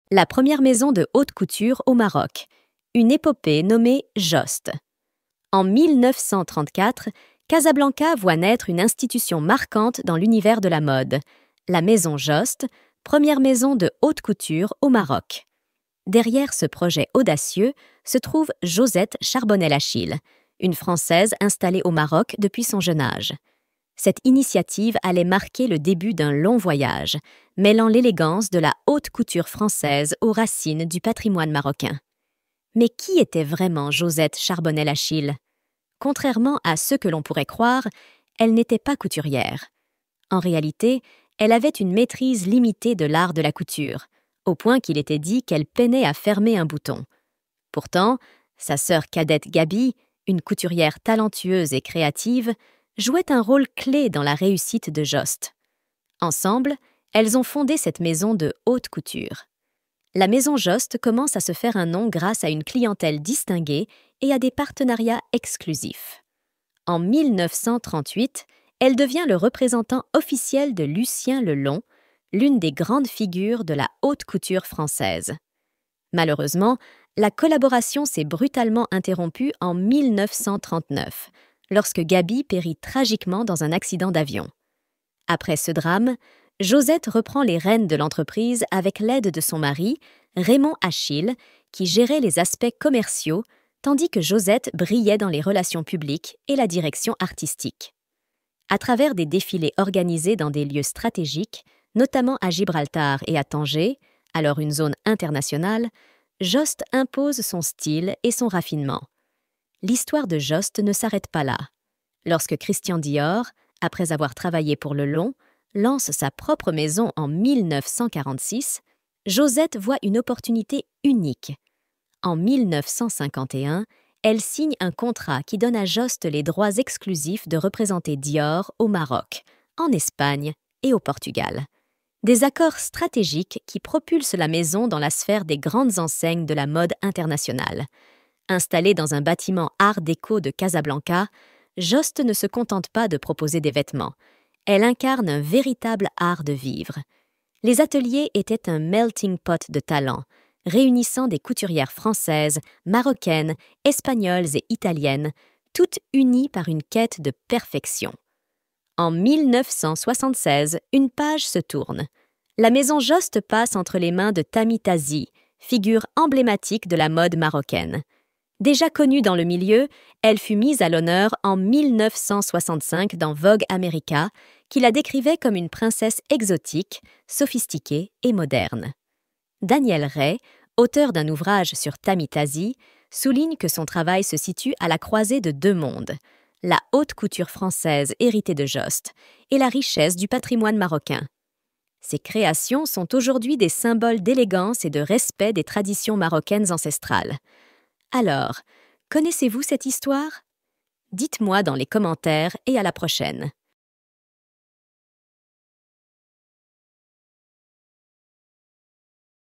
La première maison de haute couture au Maroc, une épopée nommée Jost. En 1934, Casablanca voit naître une institution marquante dans l'univers de la mode, la maison Jost, première maison de haute couture au Maroc. Derrière ce projet audacieux se trouve Josette Charbonnel-Achille, une Française installée au Maroc depuis son jeune âge. Cette initiative allait marquer le début d'un long voyage, mêlant l'élégance de la haute couture française aux racines du patrimoine marocain. Mais qui était vraiment Josette Charbonnel-Achille? Contrairement à ce que l'on pourrait croire, elle n'était pas couturière. En réalité, elle avait une maîtrise limitée de l'art de la couture, au point qu'il était dit qu'elle peinait à fermer un bouton. Pourtant, sa sœur cadette Gaby, une couturière talentueuse et créative, jouait un rôle clé dans la réussite de Jost. Ensemble, elles ont fondé cette maison de haute couture. La maison Jost commence à se faire un nom grâce à une clientèle distinguée et à des partenariats exclusifs. En 1938, elle devient le représentant officiel de Lucien Lelong, l'une des grandes figures de la haute couture française. Malheureusement, la collaboration s'est brutalement interrompue en 1939, lorsque Gaby périt tragiquement dans un accident d'avion. Après ce drame, Josette reprend les rênes de l'entreprise avec l'aide de son mari, Raymond Achille, qui gérait les aspects commerciaux, tandis que Josette brillait dans les relations publiques et la direction artistique. À travers des défilés organisés dans des lieux stratégiques, notamment à Gibraltar et à Tanger, alors une zone internationale, Jost impose son style et son raffinement. L'histoire de Jost ne s'arrête pas là. Lorsque Christian Dior, après avoir travaillé pour Lelong, lance sa propre maison en 1946, Josette voit une opportunité unique. En 1951, elle signe un contrat qui donne à Jost les droits exclusifs de représenter Dior au Maroc, en Espagne et au Portugal. Des accords stratégiques qui propulsent la maison dans la sphère des grandes enseignes de la mode internationale. Installée dans un bâtiment art déco de Casablanca, Jost ne se contente pas de proposer des vêtements. Elle incarne un véritable art de vivre. Les ateliers étaient un melting pot de talents, réunissant des couturières françaises, marocaines, espagnoles et italiennes, toutes unies par une quête de perfection. En 1976, une page se tourne. La maison Jost passe entre les mains de Tami Tazi, figure emblématique de la mode marocaine. Déjà connue dans le milieu, elle fut mise à l'honneur en 1965 dans Vogue America, qui la décrivait comme une princesse exotique, sophistiquée et moderne. Daniel Ray, auteur d'un ouvrage sur Tami Tazi, souligne que son travail se situe à la croisée de deux mondes, la haute couture française héritée de Jost et la richesse du patrimoine marocain. Ces créations sont aujourd'hui des symboles d'élégance et de respect des traditions marocaines ancestrales. Alors, connaissez-vous cette histoire? Dites-moi dans les commentaires et à la prochaine.